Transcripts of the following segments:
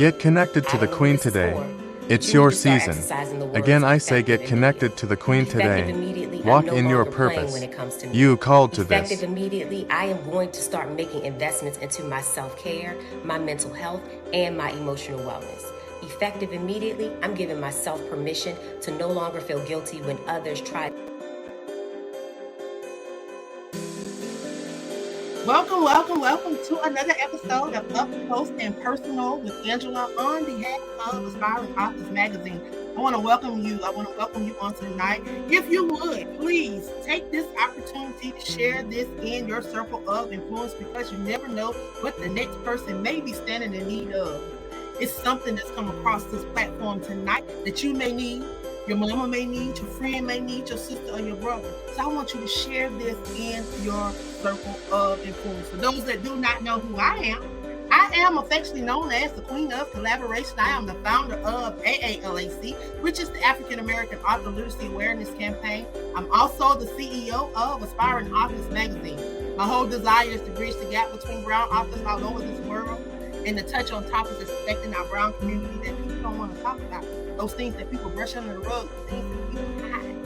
Get connected to the Queen today. It's your season. Again, I say get connected to the Queen today. Walk in your purpose. You called to this. Effective immediately, I am going to start making investments into my self-care, my mental health, and my emotional wellness. Effective immediately, I'm giving myself permission to no longer feel guilty when others try. Welcome to another episode of Up Close and Personal with Angela on behalf of Aspiring Authors Magazine. I want to welcome you on tonight. If you would, please take this opportunity to share this in your circle of influence, because you never know what the next person may be standing in need of. It's something that's come across this platform tonight that you may need, your mama may need, your friend may need, your sister or your brother. So I want you to share this in your circle of influence. For those that do not know who I am affectionately known as the Queen of Collaboration. I am the founder of AALAC, which is the African American Author Literacy Awareness Campaign. I'm also the CEO of Aspiring Authors Magazine. My whole desire is to bridge the gap between brown authors all over this world and to touch on topics that's affecting our brown community that people don't want to talk about. Those things that people brush under the rug, the things that people hide.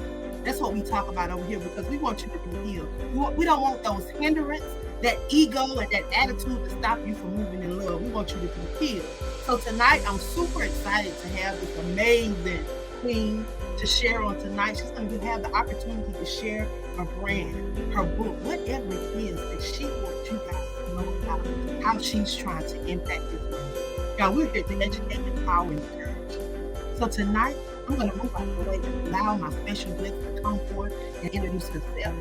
That's what we talk about over here, because we want you to be healed. We don't want those hindrances, that ego and that attitude to stop you from moving in love. We want you to be healed. So tonight, I'm super excited to have this amazing queen to share on tonight. She's going to have the opportunity to share her brand, her book, whatever it is that she wants you guys to know about, how she's trying to impact this world. Y'all, we're here to educate, empower, and encourage. So tonight, I'm going to move out of the way and allow my special guest to come forward and introduce herself.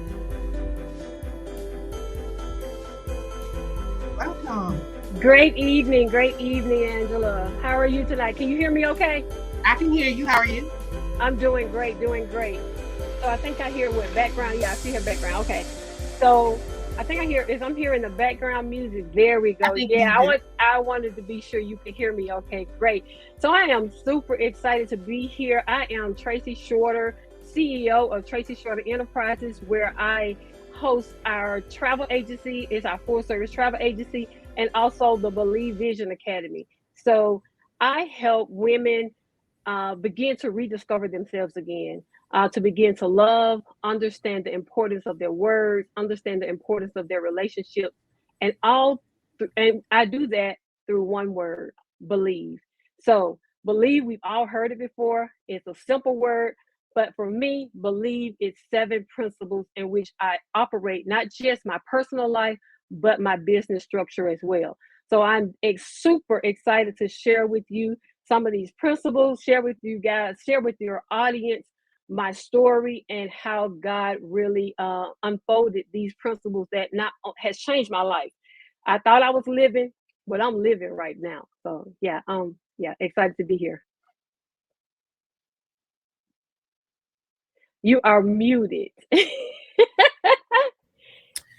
Welcome. Great evening, Angela. How are you tonight? Can you hear me okay? I can hear you. How are you? I'm doing great. So I think I hear what background. Yeah, I see her background. Okay. So I think I'm hearing the background music. There we go. Yeah, I wanted to be sure you could hear me. Okay, great. So I am super excited to be here. I am Tracy Shorter, CEO of Tracy Shorter Enterprises, where I host our travel agency. It's our full service travel agency, and also the Believe Vision Academy. So I help women begin to rediscover themselves again. To begin to love, understand the importance of their words, understand the importance of their relationships, and I do that through one word: believe. So believe, we've all heard it before. It's a simple word, but for me, believe is 7 principles in which I operate, not just my personal life, but my business structure as well. So I'm super excited to share with you some of these principles, share with you guys, share with your audience my story and how God really unfolded these principles that has changed my life. I thought I was living, but I'm living right now. So yeah, excited to be here. You are muted.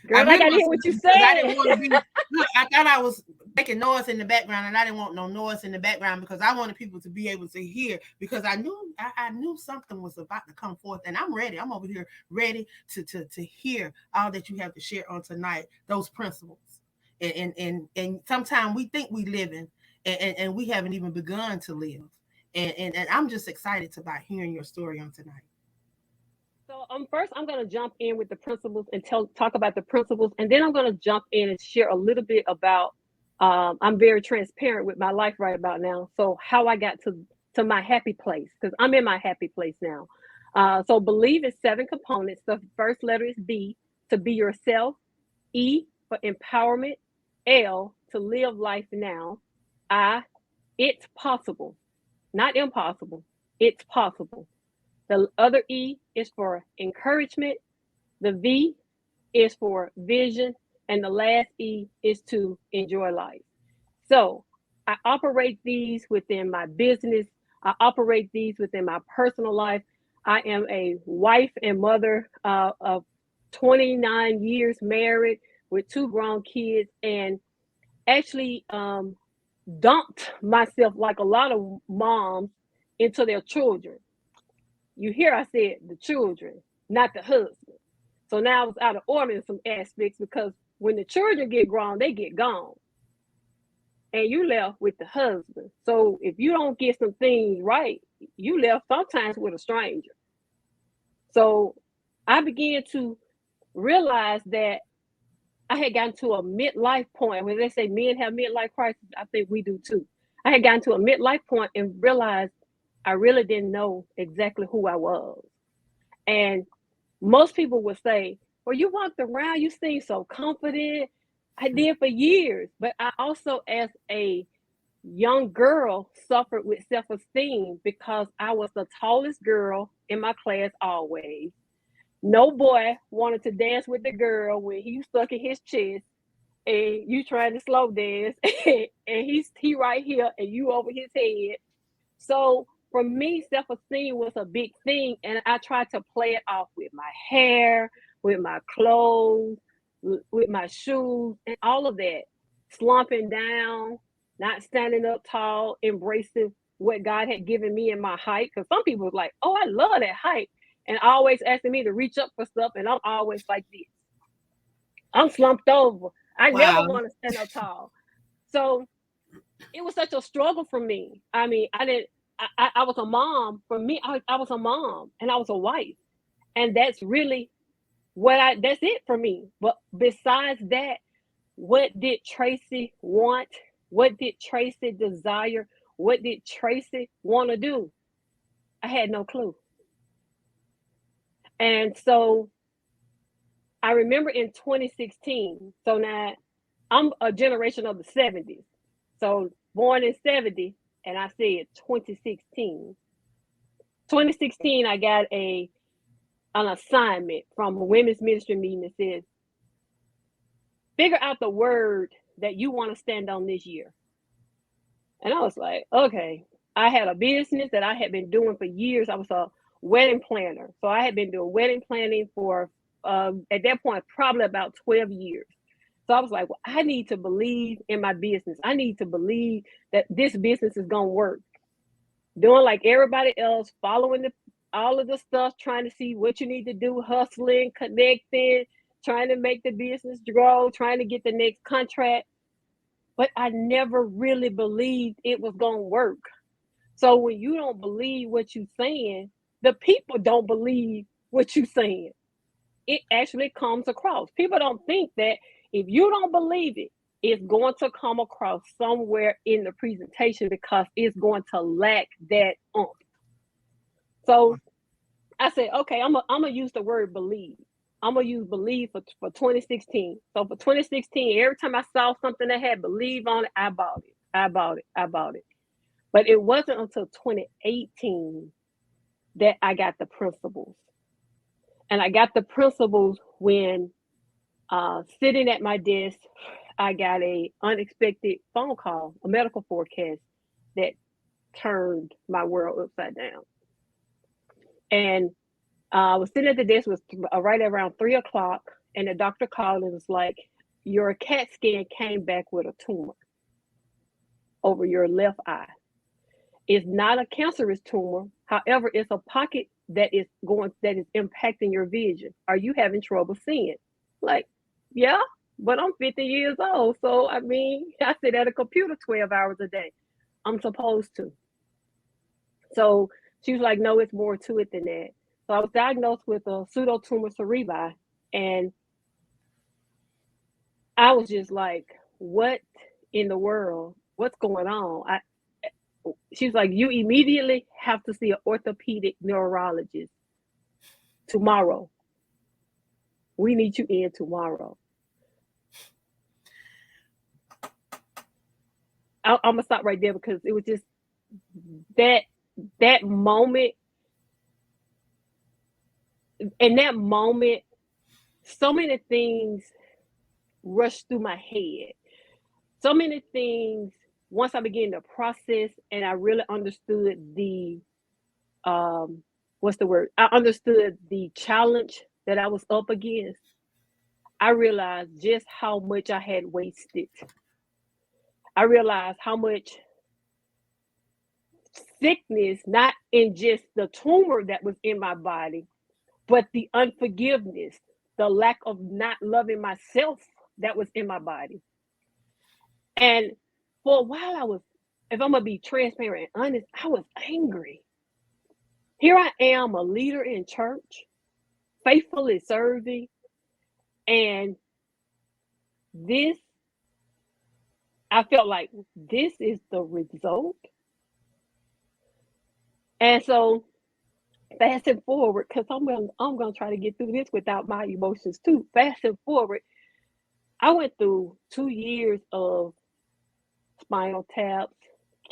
Girl, I gotta hear what you said. I thought I was making noise in the background, and I didn't want no noise in the background because I wanted people to be able to hear, because I knew something was about to come forth, and I'm ready. I'm over here ready to hear all that you have to share on tonight, those principles. And sometimes we think we living and we haven't even begun to live. And I'm just excited about hearing your story on tonight. So first I'm going to jump in with the principles and talk about the principles, and then I'm going to jump in and share a little bit about. I'm very transparent with my life right about now. So how I got to my happy place, because I'm in my happy place now. So believe is 7 components. The first letter is B, to be yourself. E for empowerment. L, to live life now. I, it's possible, not impossible. It's possible. The other E is for encouragement. The V is for vision. And the last E is to enjoy life. So I operate these within my business. I operate these within my personal life. I am a wife and mother of 29 years married with 2 grown kids, and actually dumped myself, like a lot of moms, into their children. You hear I said the children, not the husband. So now I was out of order in some aspects, because when the children get grown, they get gone. and you left with the husband. So if you don't get some things right, you left sometimes with a stranger. So I began to realize that I had gotten to a midlife point. When they say men have midlife crisis, I think we do too. I had gotten to a midlife point and realized I really didn't know exactly who I was. And most people would say, well, you walked around, you seem so confident. I did for years. But I also, as a young girl, suffered with self-esteem because I was the tallest girl in my class always. No boy wanted to dance with the girl when he stuck in his chest and you trying to slow dance and he right here and you over his head. So for me, self-esteem was a big thing, and I tried to play it off with my hair, with my clothes, with my shoes, and all of that. Slumping down, not standing up tall, embracing what God had given me in my height. Because some people was like, oh, I love that height. And always asking me to reach up for stuff, and I'm always like this. I'm slumped over. I never want to stand up tall. So it was such a struggle for me. I mean, I was a mom. For me, I was a mom and I was a wife. And that's really that's it for me. But besides that, what did Tracy want? What did Tracy desire? What did Tracy want to do? I had no clue. And so I remember in 2016, so now I'm a generation of the 70s. So born in 70, and I said 2016. 2016, I got an assignment from a women's ministry meeting that says, figure out the word that you want to stand on this year. And I was like, okay. I had a business that I had been doing for years. I was a wedding planner. So I had been doing wedding planning for, at that point, probably about 12 years. So I was like, well, I need to believe in my business. I need to believe that this business is going to work. Doing like everybody else, following all of the stuff, trying to see what you need to do, hustling, connecting, trying to make the business grow, trying to get the next contract. But I never really believed it was going to work. So when you don't believe what you're saying, the people don't believe what you're saying. It actually comes across. People don't think that if you don't believe it, it's going to come across somewhere in the presentation because it's going to lack that oomph. So I said, okay, I'm gonna use the word believe. I'm gonna use believe for 2016. So for 2016, every time I saw something that had believe on it, I bought it. I bought it. I bought it. But it wasn't until 2018 that I got the principles. And I got the principles when sitting at my desk, I got an unexpected phone call, a medical forecast that turned my world upside down. And I was sitting at the desk, it was right around 3 o'clock, and the doctor called and was like, your CAT scan came back with a tumor over your left eye. It's not a cancerous tumor. However, it's a pocket that is impacting your vision. Are you having trouble seeing? Like, yeah, but I'm 50 years old. So, I mean, I sit at a computer 12 hours a day. I'm supposed to. So she was like, no, it's more to it than that. So I was diagnosed with a pseudotumor cerebri. And I was just like, what in the world? What's going on? She was like, you immediately have to see an orthopedic neurologist tomorrow. We need you in tomorrow. I'm going to stop right there because it was just that moment. In that moment, so many things rushed through my head. So many things, once I began to process and I really understood I understood the challenge that I was up against. I realized just how much I had wasted. I realized how much sickness, not in just the tumor that was in my body, but the unforgiveness, the lack of not loving myself that was in my body. And for a while, if I'm gonna be transparent and honest, I was angry. Here I am, a leader in church, faithfully serving, and this, I felt like this is the result. And so, fasting forward, because I'm gonna try to get through this without my emotions too. Fasting forward, I went through 2 years of spinal taps,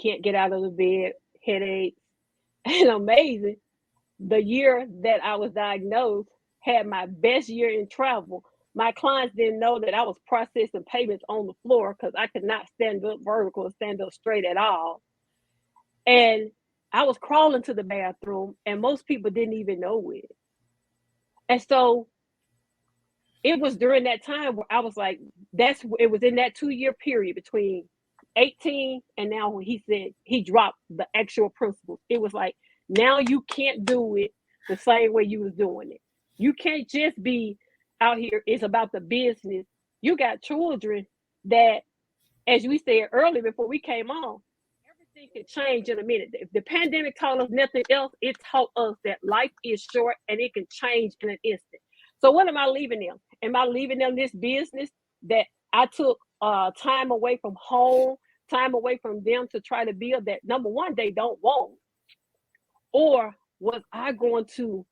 can't get out of the bed, headaches, and amazing. The year that I was diagnosed, had my best year in travel. My clients didn't know that I was processing payments on the floor because I could not stand up vertical and stand up straight at all. And I was crawling to the bathroom, and most people didn't even know it. And so it was during that time where I was like, it was in that 2 year period between 18 and now, when he said he dropped the actual principles. It was like, now you can't do it the same way you was doing it. You can't just be out here. It's about the business. You got children that, as we said earlier before we came on, everything can change in a minute. If the pandemic taught us nothing else, it taught us that life is short and it can change in an instant. So what am I leaving them? Am I leaving them this business that I took time away from home, time away from them to try to build that, number one, they don't want? Or was I going to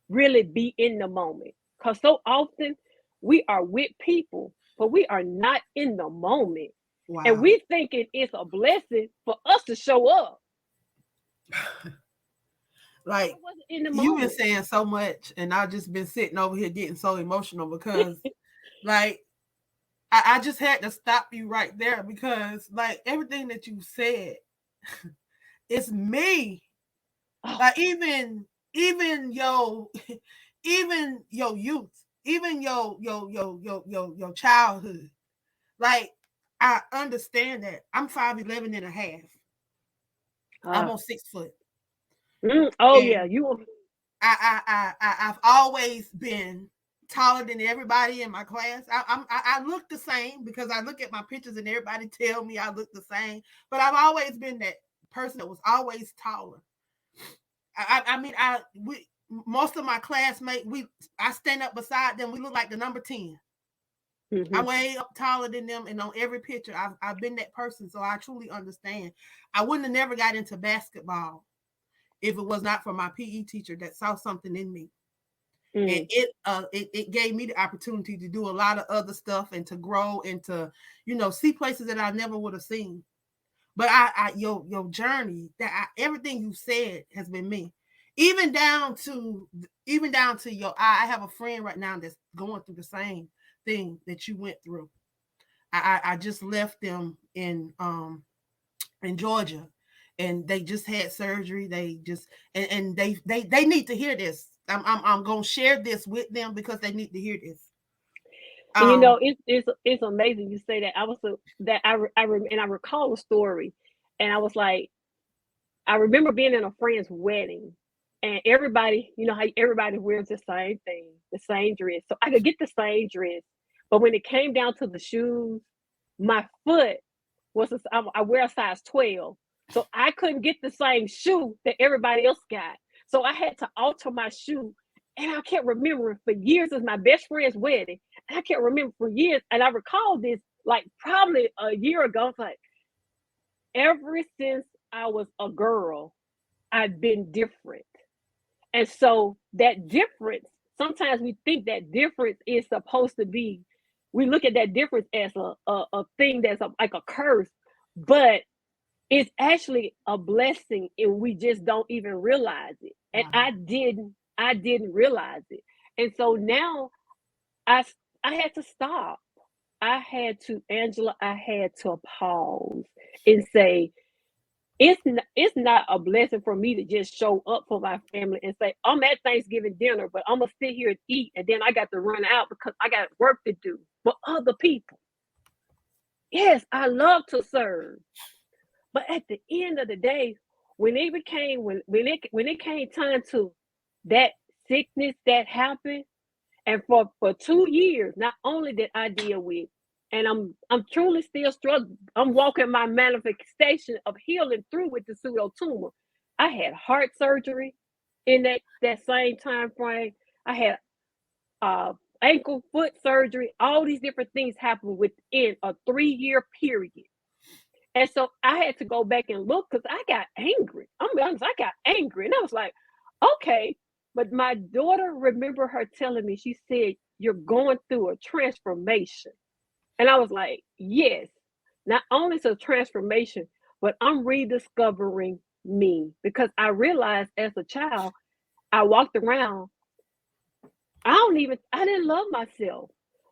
really be in the moment? Because so often we are with people, but we are not in the moment. Wow. And we thinking it's a blessing for us to show up. Like, you've been saying so much, and I've just been sitting over here getting so emotional because like I just had to stop you right there, because like everything that you said, it's me. Like even your youth, even your childhood. Like, I understand that. I'm 5'11" and a half. I'm on 6 foot. Oh, and yeah, you. I've always been taller than everybody in my class. I look the same because I look at my pictures and everybody tell me I look the same. But I've always been that person that was always taller. Most of my classmates, I stand up beside them. We look like the number 10. Mm-hmm. I'm way up taller than them, and on every picture, I've been that person. So I truly understand. I wouldn't have never got into basketball if it was not for my PE teacher that saw something in me. And it gave me the opportunity to do a lot of other stuff and to grow and to, see places that I never would have seen. But your journey, everything you said has been me. Even down to I have a friend right now that's going through the same thing that you went through. I just left them in Georgia, and they just had surgery. They just and they need to hear this. I'm gonna share this with them because they need to hear this. And it's amazing you say that. I recall a story, and I was like, I remember being in a friend's wedding, and everybody, how everybody wears the same thing, the same dress. So I could get the same dress, but when it came down to the shoes, my foot I wear a size 12, so I couldn't get the same shoe that everybody else got. So I had to alter my shoe. And I can't remember for years. It was my best friend's wedding. And I can't remember for years. And I recall this like probably a year ago. It's like, ever since I was a girl, I've been different. And so that difference, sometimes we think that difference is supposed to be, we look at that difference as a thing that's like a curse, but it's actually a blessing, and we just don't even realize it. And I didn't realize it. And so now I had to stop. Angela, I had to pause and say, it's not a blessing for me to just show up for my family and say, I'm at Thanksgiving dinner, but I'm going to sit here and eat, and then I got to run out because I got work to do for other people. Yes, I love to serve. But at the end of the day, when it came time to that sickness that happened, and for 2 years, not only did I deal with and I'm truly still struggling. I'm walking my manifestation of healing through with the pseudo tumor. I had heart surgery in that same time frame. I had ankle, foot surgery. All these different things happened within a 3-year period. And so I had to go back and look because I got angry. I'm be honest, I got angry. And I was like, okay. But my daughter, remember her telling me, she said, you're going through a transformation. And I was like, yes, not only is a transformation, but I'm rediscovering me, because I realized as a child, I walked around, I didn't love myself.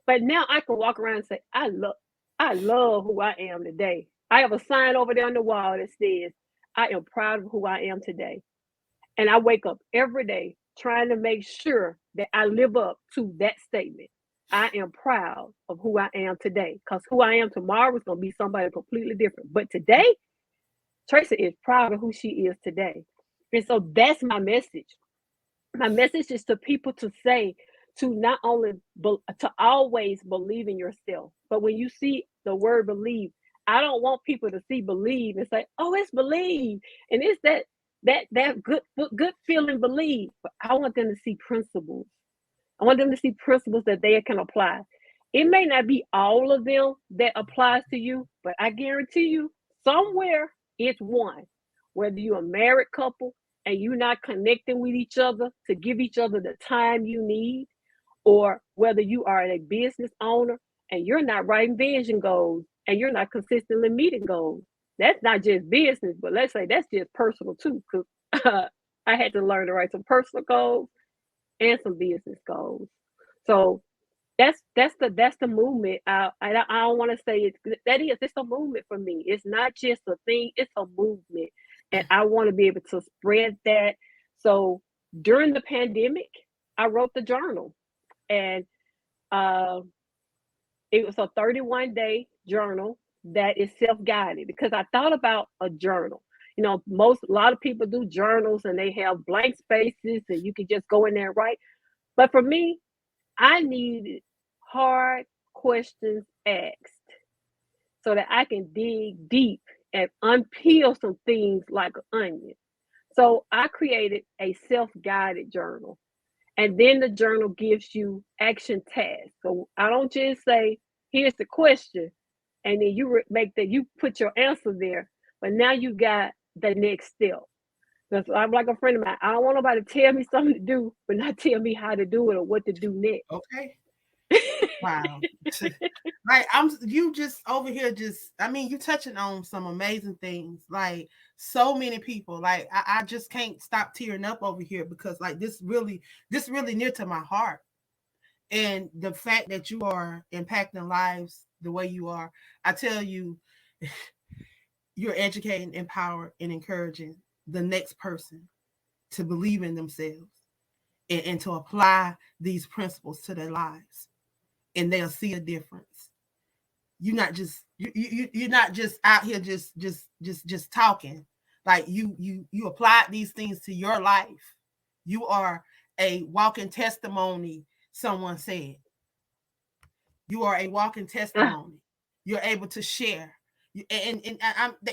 But now I can walk around and say, I love who I am today. I have a sign over there on the wall that says, I am proud of who I am today. And I wake up every day trying to make sure that I live up to that statement. I am proud of who I am today, because who I am tomorrow is going to be somebody completely different. But today, Tracy is proud of who she is today. And so that's my message. My message is to people to say, to not only to always believe in yourself, but when you see the word believe, I don't want people to see believe and say, oh, it's believe, and it's that good feeling believe. But I want them to see principles. I want them to see principles that they can apply. It may not be all of them that applies to you, but I guarantee you somewhere it's one. Whether you're a married couple and you're not connecting with each other to give each other the time you need, or whether you are a business owner and you're not writing vision goals and you're not consistently meeting goals. That's not just business, but let's say that's just personal too, because I had to learn to write some personal goals and some business goals. So that's the movement. I don't want to say it's a movement for me. It's not just a thing; it's a movement, and I want to be able to spread that. So during the pandemic, I wrote the journal, and uh, it was a 31-day journal that is self-guided, because I thought about a journal. You know, a lot of people do journals and they have blank spaces and you can just go in there and write. But for me, I needed hard questions asked so that I can dig deep and unpeel some things like an onion. So I created a self-guided journal. And then the journal gives you action tasks. So I don't just say, here's the question, and then you put your answer there, but now you got the next step. Because I'm like a friend of mine. I don't want nobody to tell me something to do, but not tell me how to do it or what to do next. Okay. Wow. Like you just over here you touching on some amazing things. Like so many people. Like I just can't stop tearing up over here, because like this really near to my heart. And the fact that you are impacting lives the way you are, I tell you, you're educating, empowering, and encouraging the next person to believe in themselves and to apply these principles to their lives, and they'll see a difference. You're not just out here just talking. Like you applied these things to your life. You are a walking testimony. Someone said you are a walking testimony. You're able to share,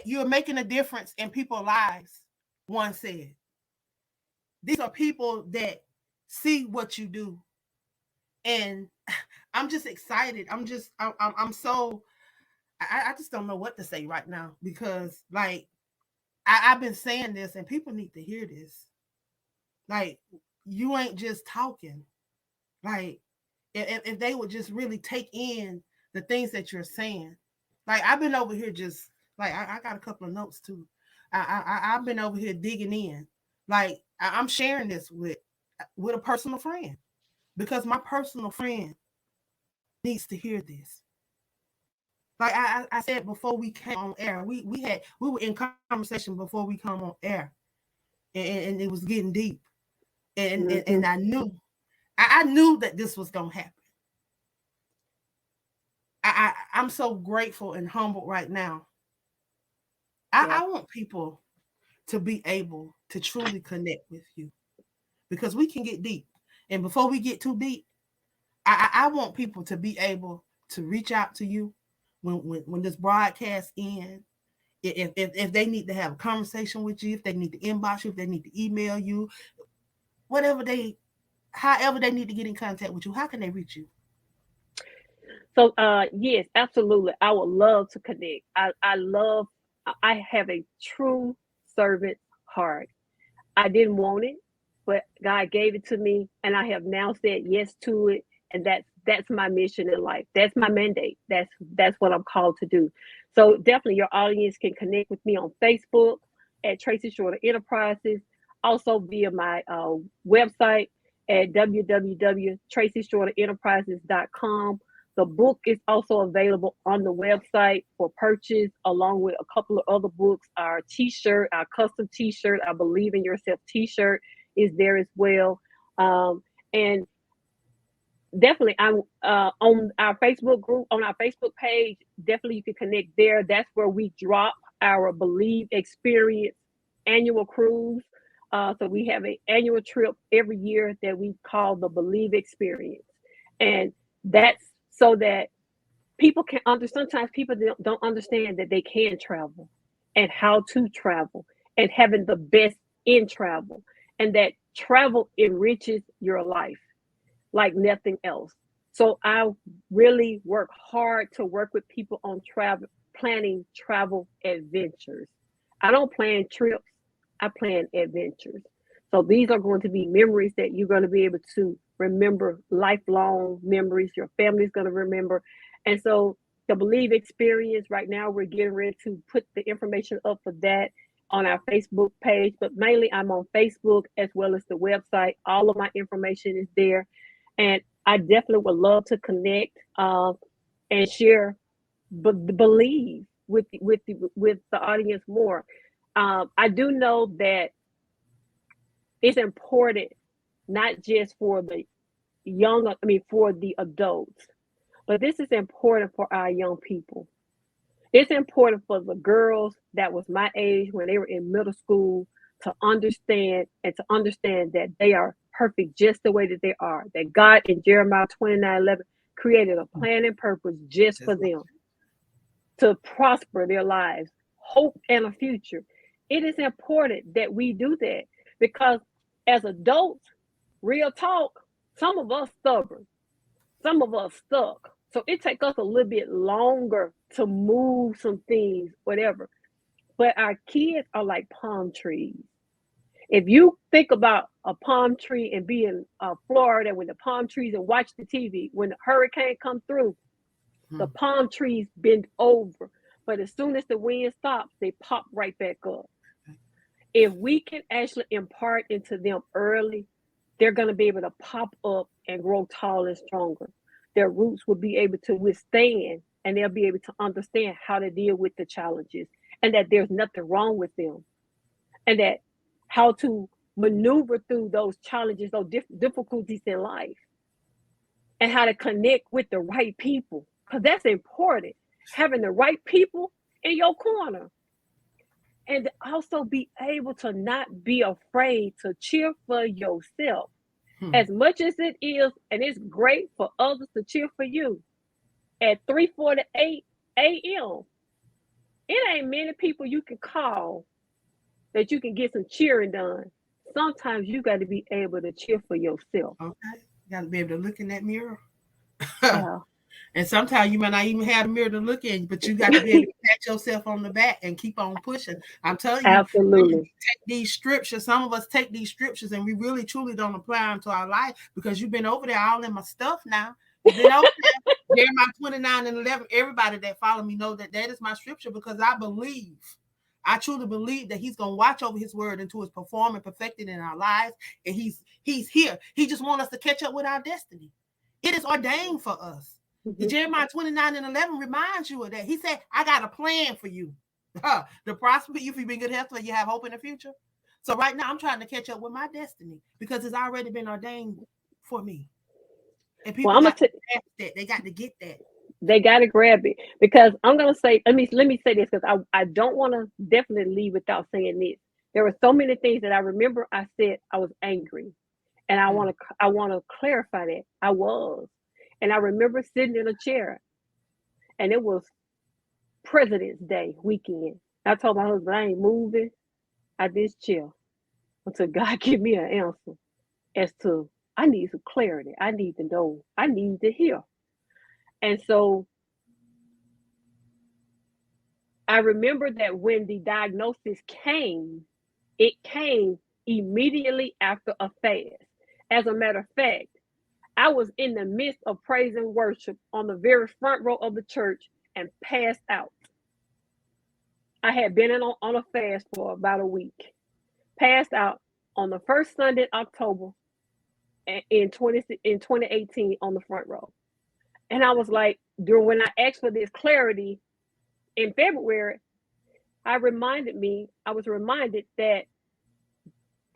you're making a difference in people's lives. One said, these are people that see what you do, and I'm just excited. I'm so I just don't know what to say right now, because like I've been saying this and people need to hear this. Like you ain't just talking. Like if they would just really take in the things that you're saying. Like I've been over here just like I got a couple of notes too. I've been over here digging in. Like I'm sharing this with a personal friend, because my personal friend needs to hear this. Like I said before we came on air, we were in conversation before we come on air, and it was getting deep, and I knew that this was gonna happen. I'm so grateful and humbled right now. I want people to be able to truly connect with you, because we can get deep, and before we get too deep, I want people to be able to reach out to you when this broadcast ends, if they need to have a conversation with you, if they need to inbox you, if they need to email you, however they need to get in contact with you, how can they reach you? So yes, absolutely. I would love to connect. I have a true servant heart. I didn't want it, but God gave it to me, and I have now said yes to it. And that's my mission in life. That's my mandate. That's what I'm called to do. So definitely, your audience can connect with me on Facebook at Tracy Shorter Enterprises, also via my website at www.tracyshorterenterprises.com. The book is also available on the website for purchase, along with a couple of other books. Our T-shirt, our custom T-shirt, I Believe in Yourself T-shirt is there as well. And definitely, I'm on our Facebook group, on our Facebook page. Definitely, you can connect there. That's where we drop our Believe Experience annual cruise. So we have an annual trip every year that we call the Believe Experience, and that's so that people can understand. Sometimes people don't understand that they can travel and how to travel and having the best in travel, and that travel enriches your life like nothing else. So I really work hard to work with people on planning travel adventures. I don't plan trips, I plan adventures. So these are going to be memories that you're going to be able to remember, lifelong memories your family's going to remember. And so the Believe Experience, right now we're getting ready to put the information up for that on our Facebook page, but mainly I'm on Facebook as well as the website. All of my information is there. And I definitely would love to connect and share, believe with the audience more. I do know that it's important not just for the for the adults, but this is important for our young people. It's important for the girls that was my age when they were in middle school to understand that they are perfect just the way that they are. That God in Jeremiah 29:11 created a plan and purpose just for them to prosper their lives, hope, and a future. It is important that we do that because as adults, real talk, some of us stubborn, some of us stuck. So it takes us a little bit longer to move some things, whatever. But our kids are like palm trees. If you think about a palm tree and be in Florida with the palm trees and watch the TV, when the hurricane come through, the palm trees bend over. But as soon as the wind stops, they pop right back up. If we can actually impart into them early, they're going to be able to pop up and grow tall and stronger. Their roots will be able to withstand, and they'll be able to understand how to deal with the challenges, and that there's nothing wrong with them, and that how to maneuver through those challenges, those difficulties in life, and how to connect with the right people, because that's important. Having the right people in your corner, and also be able to not be afraid to cheer for yourself. As much as it is, and it's great for others to cheer for you at 3:48 a.m. It ain't many people you can call that you can get some cheering done. Sometimes you got to be able to cheer for yourself. Okay, you got to be able to look in that mirror. Yeah. And sometimes you might not even have a mirror to look in, but you got to be able to pat yourself on the back and keep on pushing. I'm telling you, Absolutely. take these scriptures. Some of us take these scriptures and we really truly don't apply them to our life because you've been over there all in my stuff now. You've been over there. Jeremiah 29:11. Everybody that follow me know that is my scripture because I truly believe that he's going to watch over his word until it's performed and perfected in our lives. And he's here. He just wants us to catch up with our destiny. It is ordained for us. Jeremiah 29:11 reminds you of that. He said, I got a plan for you to prosper you, for you be in good health, so you have hope in the future. So right now I'm trying to catch up with my destiny because it's already been ordained for me. And people got to grab that. They got to get that. They got to grab it because I'm going to say, let me say this because I don't want to definitely leave without saying this. There were so many things that I remember I said I was angry, and I want to clarify that I was. And I remember sitting in a chair, and it was President's Day weekend. I told my husband I ain't moving. I just chill until God give me an answer as to I need some clarity. I need to know. I need to hear. And so I remember that when the diagnosis came, it came immediately after a fast. As a matter of fact, I was in the midst of praise and worship on the very front row of the church and passed out. I had been on a fast for about a week. Passed out on the first Sunday in October in 2018 on the front row. And I was like, when I asked for this clarity in February, I was reminded that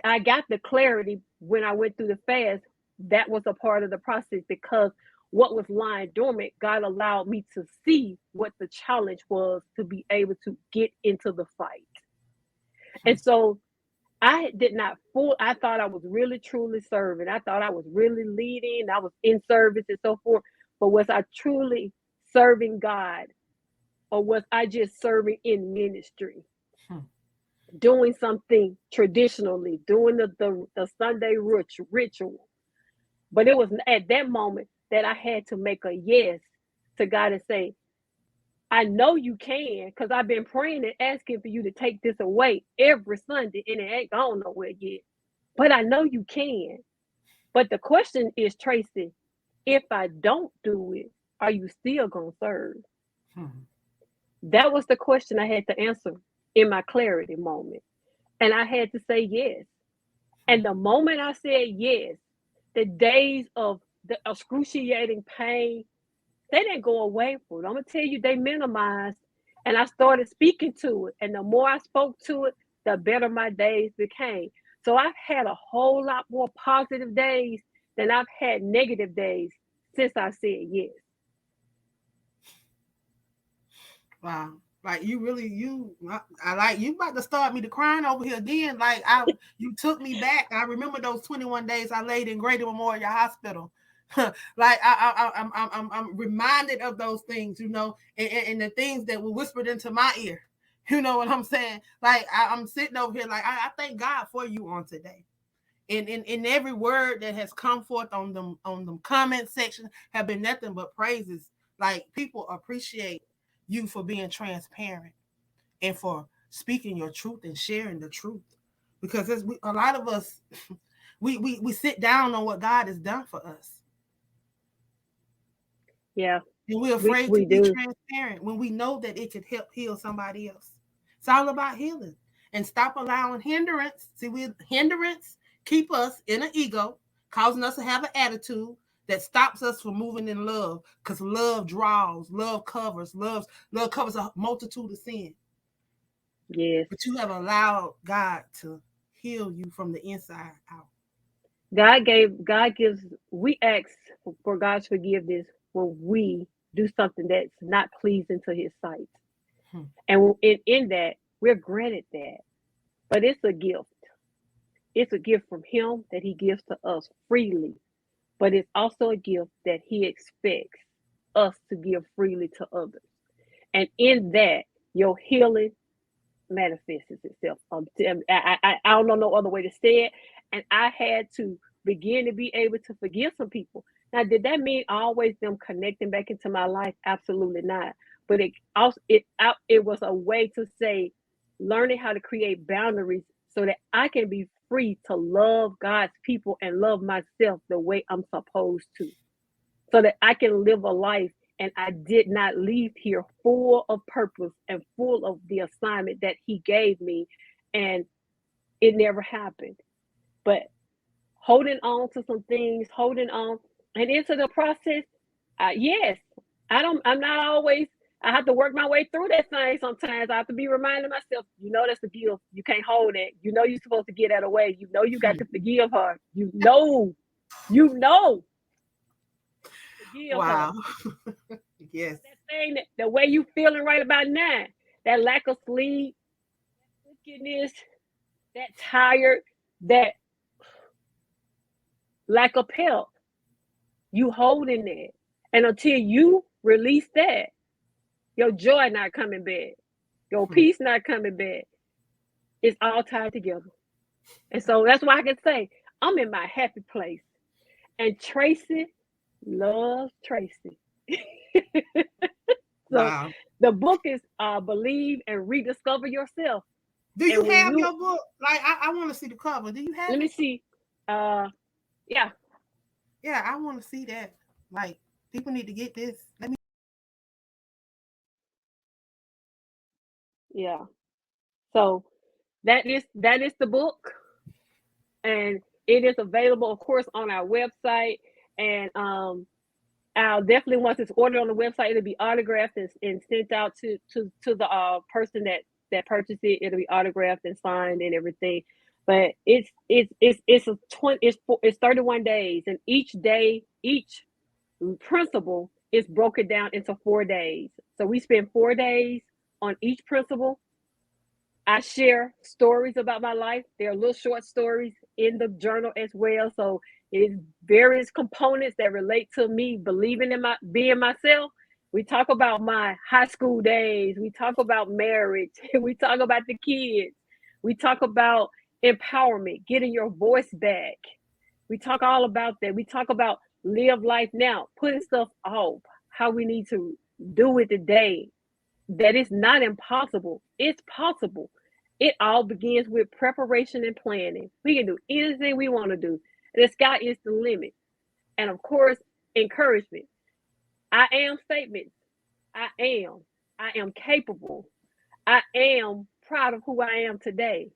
I got the clarity when I went through the fast. That was a part of the process because what was lying dormant, God allowed me to see what the challenge was to be able to get into the fight. And so I thought I was really truly serving. I thought I was really leading. I was in service and so forth. But was I truly serving God, or was I just serving in ministry? Doing something traditionally, doing the Sunday ritual. But it was at that moment that I had to make a yes to God and say, I know you can, because I've been praying and asking for you to take this away every Sunday, and it ain't gone nowhere yet. But I know you can. But the question is, Tracy, if I don't do it, are you still going to serve? That was the question I had to answer in my clarity moment. And I had to say yes. And the moment I said yes, the days of the excruciating pain, they didn't go away for it. I'm going to tell you, they minimized. And I started speaking to it. And the more I spoke to it, the better my days became. So I've had a whole lot more positive days than I've had negative days since I said yes. Wow. Like I like you about to start me to crying over here again. Like you took me back. I remember those 21 days I laid in Greater Memorial Hospital. Like I'm reminded of those things, and the things that were whispered into my ear. You know what I'm saying? Like I'm sitting over here, like I thank God for you on today. And in every word that has come forth on them comment section have been nothing but praises. Like people appreciate you for being transparent and for speaking your truth and sharing the truth, because a lot of us we sit down on what God has done for us. Yeah, and we're afraid to be transparent when we know that it could help heal somebody else. It's all about healing, and stop allowing hindrance. Hindrance keep us in an ego, causing us to have an attitude that stops us from moving in love, because love draws, love covers a multitude of sin. Yes. But you have allowed God to heal you from the inside out. We ask for God's forgiveness when we do something that's not pleasing to his sight. And in that, we're granted that. But it's a gift. It's a gift from him that he gives to us freely. But it's also a gift that he expects us to give freely to others. And in that, your healing manifests itself. I don't know no other way to say it. And I had to begin to be able to forgive some people. Now, did that mean always them connecting back into my life? Absolutely not. But it was a way to say, learning how to create boundaries so that I can be free to love God's people and love myself the way I'm supposed to, so that I can live a life. And I did not leave here full of purpose and full of the assignment that he gave me. And it never happened. But holding on to some things, holding on and into the process, yes, I'm not always, I have to work my way through that thing sometimes. I have to be reminding myself, that's a gift. You can't hold it. You're supposed to get that away. You got to forgive her. Forgive wow. her. Yes. That thing, the way you feeling right about now, that lack of sleep, that wickedness, that tired, that lack of health, you holding that. And until you release that, your joy not coming back, your peace not coming back. It's all tied together. And so that's why I can say I'm in my happy place. And Tracy loves Tracy. So Wow. the book is Believe and Rediscover Yourself. Do you And when have you, your book? Like, I want to see the cover. Do you have let me it? see. Yeah, Yeah, I want to see that. Like, people need to get this. Let me. yeah. So that is the book, and it is available, of course, on our website. And I'll definitely, once it's ordered on the website, it'll be autographed and sent out to the person that purchased it. It'll be autographed and signed and everything. But it's 31 days, and each day, each principle is broken down into 4 days. So we spend 4 days on each principle. I share stories about my life. There are little short stories in the journal as well. So it's various components that relate to me believing in my being myself. We talk about my high school days. We talk about marriage. We talk about the kids. We talk about empowerment, getting your voice back. We talk all about that. We talk about live life now, putting stuff off, how we need to do it today, that it's not impossible. It's possible. It all begins with preparation and planning. We can do anything we want to do. The sky is the limit. And of course, encouragement. I am statements. I am. I am capable. I am proud of who I am today.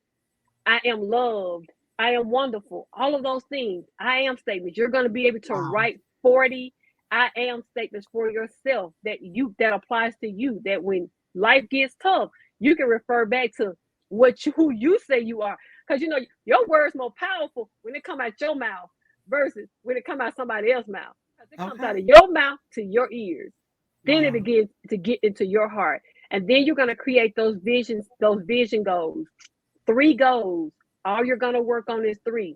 I am loved. I am wonderful. All of those things. I am statements. You're going to be able to Wow. write 40 I am statements for yourself that applies to you. That when life gets tough, you can refer back to who you say you are. Because your words more powerful when it come out your mouth versus when it come out somebody else's mouth. Because it comes out Okay. of your mouth to your ears. Then it Wow. begins to get into your heart. And then you're going to create those visions, those vision goals. 3 goals. All you're going to work on is 3.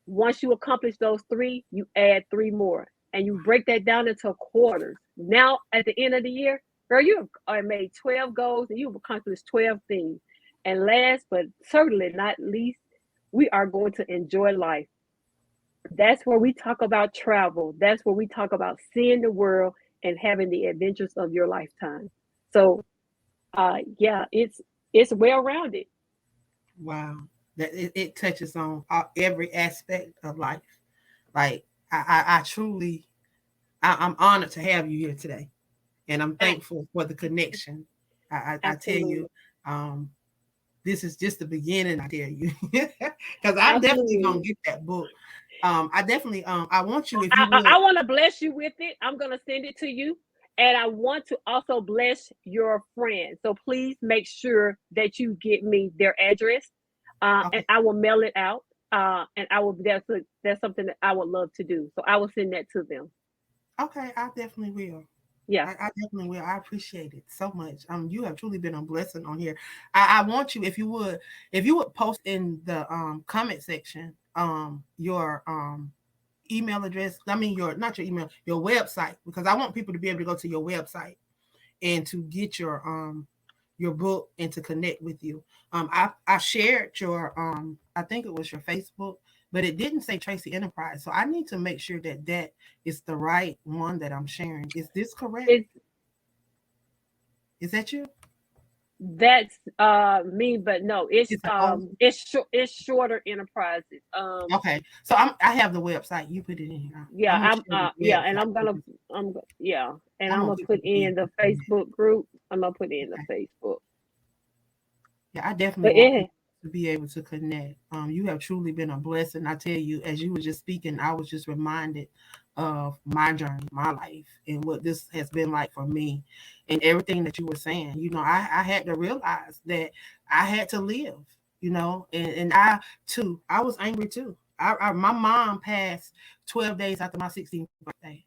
Once you accomplish those 3, you add 3 more. And you break that down into quarters. Now, at the end of the year, girl, you have made 12 goals and you've accomplished 12 things. And last but certainly not least, we are going to enjoy life. That's where we talk about travel. That's where we talk about seeing the world and having the adventures of your lifetime. So, yeah, it's well rounded. Wow. That it touches on every aspect of life. Like, I truly, I'm honored to have you here today, and I'm thankful for the connection. I tell you, Absolutely. um, this is just the beginning. I tell you, because I'm definitely gonna Absolutely. get that book. I definitely, I want you if you I, would. I want to bless you with it. I'm going to send it to you. And I want to also bless your friends. So please make sure that you get me their address, and Okay, I will mail it out. And I will. That's something that I would love to do. So I will send that to them. okay, I definitely will. Yeah. I definitely will. I appreciate it so much. You have truly been a blessing on here. I want you, if you would post in the comment section, your email address. I mean, your not your email, your website, because I want people to be able to go to your website and to get your book and to connect with you. I shared your I think it was your Facebook, but it didn't say Tracy Enterprise, so I need to make sure that that is the right one that I'm sharing. Is this correct? It's Is that you? That's me, but no, Is it old? it's shorter enterprises. Okay, so I have the website. You put it in here. Yeah, I'm gonna share the yeah, and website because and I I'm want gonna people put to be in able the to connect. Facebook group. I'm gonna put in the Okay. Facebook. Yeah, I definitely But want it people to be able to connect. You have truly been a blessing. I tell you, as you were just speaking, I was just reminded of my journey, my life, and what this has been like for me, and everything that you were saying. I had to realize that I had to live. And I too, I was angry too. My mom passed 12 days after my 16th birthday,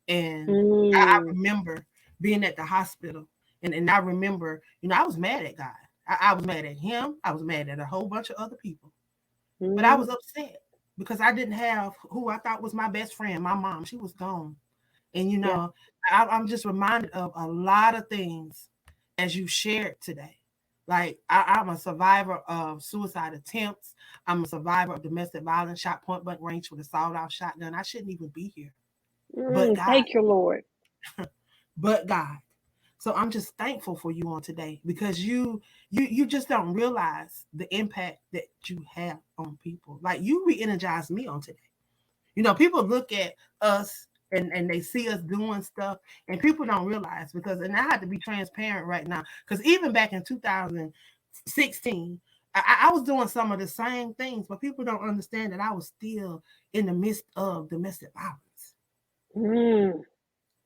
and I mm, remember being at the hospital, and I remember, I was mad at God. I was mad at him. I was mad at a whole bunch of other people. But I mm, was upset because I didn't have who I thought was my best friend, my mom. She was gone. And, yeah, I'm just reminded of a lot of things as you shared today. Like I'm a survivor of suicide attempts. I'm a survivor of domestic violence, shot point blank range with a sawed-off shotgun. I shouldn't even be here, but God, Thank you, Lord. but God. So I'm just thankful for you on today because you just don't realize the impact that you have on people. Like you re-energized me on today. You know, people look at us and they see us doing stuff, and people don't realize because, and I have to be transparent right now, because even back in 2016, I was doing some of the same things, but people don't understand that I was still in the midst of domestic violence.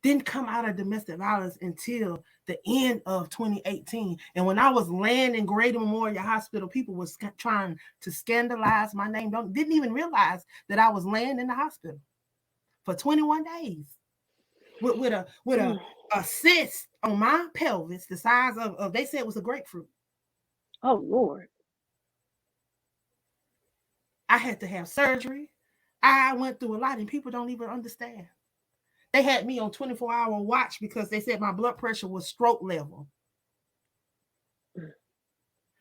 Didn't come out of domestic violence until the end of 2018. And when I was laying in Grady Memorial Hospital, people was trying to scandalize my name. Didn't even realize that I was laying in the hospital for 21 days with a cyst on my pelvis the size of they said it was a grapefruit. Oh Lord. I had to have surgery. I went through a lot, and people don't even understand. They had me on 24-hour watch because they said my blood pressure was stroke level.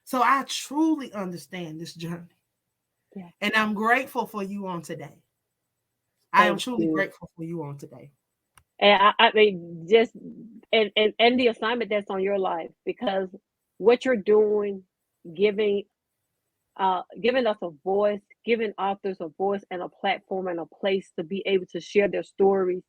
So I truly understand this journey. Yeah. And I'm grateful for you on today. I am truly grateful for you on today. And I mean, just and the assignment that's on your life, because what you're doing, giving us a voice, giving authors a voice and a platform and a place to be able to share their stories.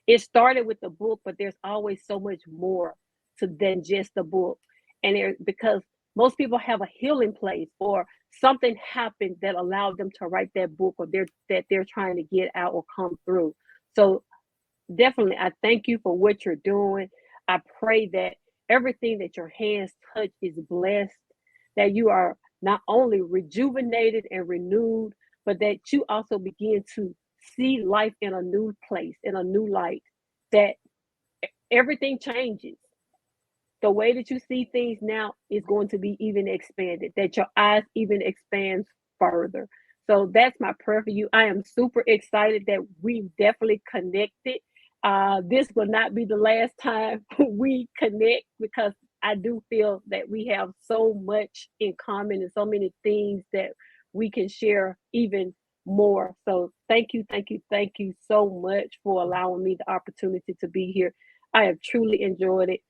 It started with the book, but there's always so much more than just the book. And because most people have a healing place or something happened that allowed them to write that book, or that they're trying to get out or come through. So definitely, I thank you for what you're doing. I pray that everything that your hands touch is blessed, that you are not only rejuvenated and renewed, but that you also begin to see life in a new place, in a new light, that everything changes. The way that you see things now is going to be even expanded, that your eyes even expand further. So that's my prayer for you. I am super excited that we definitely connected. This will not be the last time we connect, because I do feel that we have so much in common and so many things that we can share even more. So thank you so much for allowing me the opportunity to be here. I have truly enjoyed it.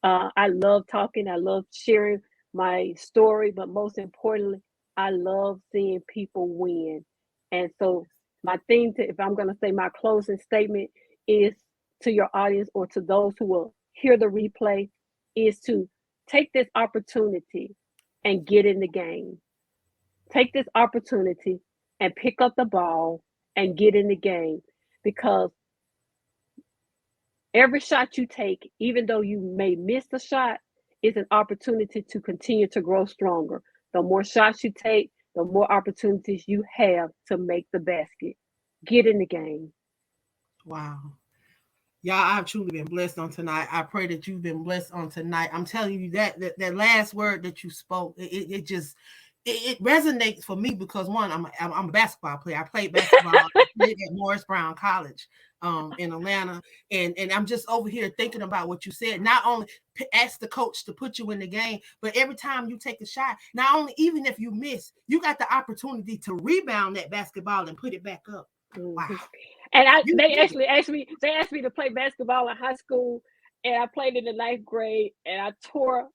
I love talking. I love sharing my story, but most importantly, I love seeing people win. And so my thing, if I'm going to say my closing statement, is to your audience or to those who will hear the replay, is to take this opportunity and get in the game. Take this opportunity and pick up the ball and get in the game, because every shot you take, even though you may miss the shot, is an opportunity to continue to grow stronger. The more shots you take, the more opportunities you have to make the basket. Get in the game. Wow. Y'all, I've truly been blessed on tonight. I pray that you've been blessed on tonight. I'm telling you that last word that you spoke, it just it resonates for me, because one, I'm a basketball player. I played basketball at Morris Brown College in Atlanta, and I'm just over here thinking about what you said. Not only ask the coach to put you in the game, but every time you take a shot, not only, even if you miss, you got the opportunity to rebound that basketball and put it back up. Wow. And they actually asked me to play basketball in high school, and I played in the 9th grade, and I tore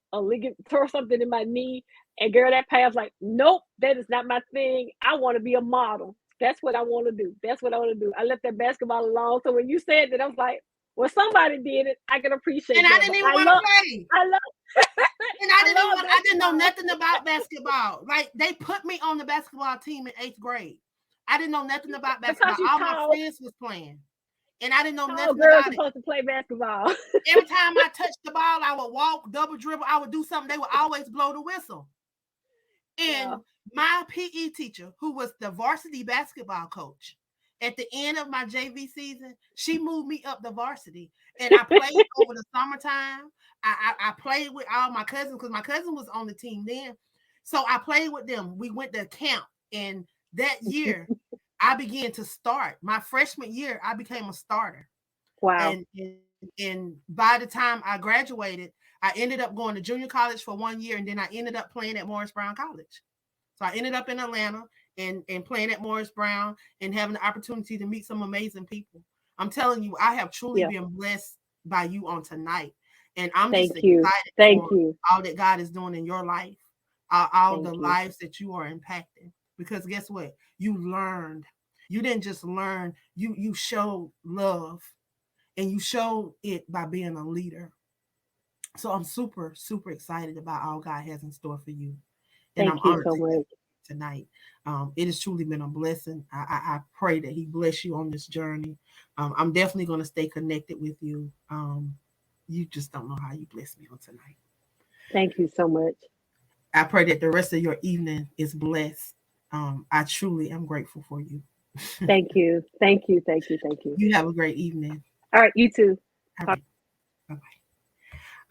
something in my knee. And girl, that pay, I was like, nope, that is not my thing. I want to be a model. That's what I want to do. I left that basketball alone. So when you said that, I was like, well, somebody did it. I can appreciate and that. I didn't even want to play. I love and I didn't know nothing about basketball. Like, they put me on the basketball team in 8th grade. I didn't know nothing about basketball. All my friends was playing, and I didn't know nothing girls about supposed to play basketball. Every time I touched the ball, I would walk, double dribble, I would do something. They would always blow the whistle. And my PE teacher, who was the varsity basketball coach, at the end of my JV season, she moved me up the varsity, and I played over the summertime. I played with all my cousins, because my cousin was on the team then. So I played with them. We went to camp, and that year I began to start. My freshman year, I became a starter. Wow. And by the time I graduated, I ended up going to junior college for 1 year, and then I ended up playing at Morris Brown College. So I ended up in Atlanta and playing at Morris Brown and having the opportunity to meet some amazing people. I'm telling you, I have truly been blessed by you on tonight. And I'm just excited for all that God is doing in your life, all the lives that you are impacting. Because guess what? You learned. You didn't just learn, you showed love, and you showed it by being a leader. So I'm super, super excited about all God has in store for you. And I'm honored to have tonight. It has truly been a blessing. I pray that He bless you on this journey. I'm definitely going to stay connected with you. You just don't know how you bless me on tonight. Thank you so much. I pray that the rest of your evening is blessed. I truly am grateful for you. Thank you. Thank you. Thank you. Thank you. You have a great evening. All right. You too. All right. Bye-bye.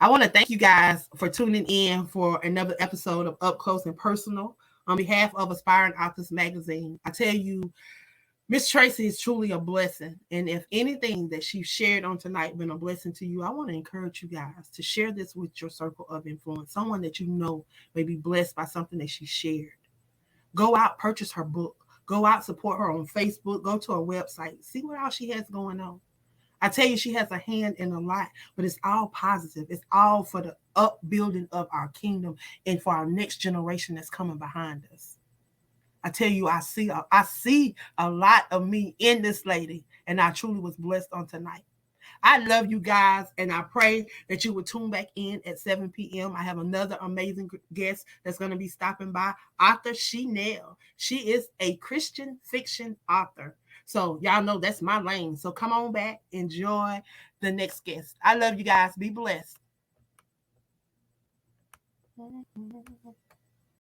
I want to thank you guys for tuning in for another episode of Up Close and Personal. On behalf of Aspiring Authors Magazine, I tell you, Miss Tracy is truly a blessing. And if anything that she shared on tonight been a blessing to you, I want to encourage you guys to share this with your circle of influence, someone that you know may be blessed by something that she shared. Go out, purchase her book. Go out, support her on Facebook. Go to her website. See what else she has going on. I tell you, she has a hand in a lot, but it's all positive. It's all for the upbuilding of our kingdom and for our next generation that's coming behind us. I tell you, I see a lot of me in this lady, and I truly was blessed on tonight. I love you guys, and I pray that you will tune back in at 7 p.m. I have another amazing guest that's going to be stopping by, author Chanel. She is a Christian fiction author. So y'all know that's my lane. So come on back, enjoy the next guest. I love you guys. Be blessed.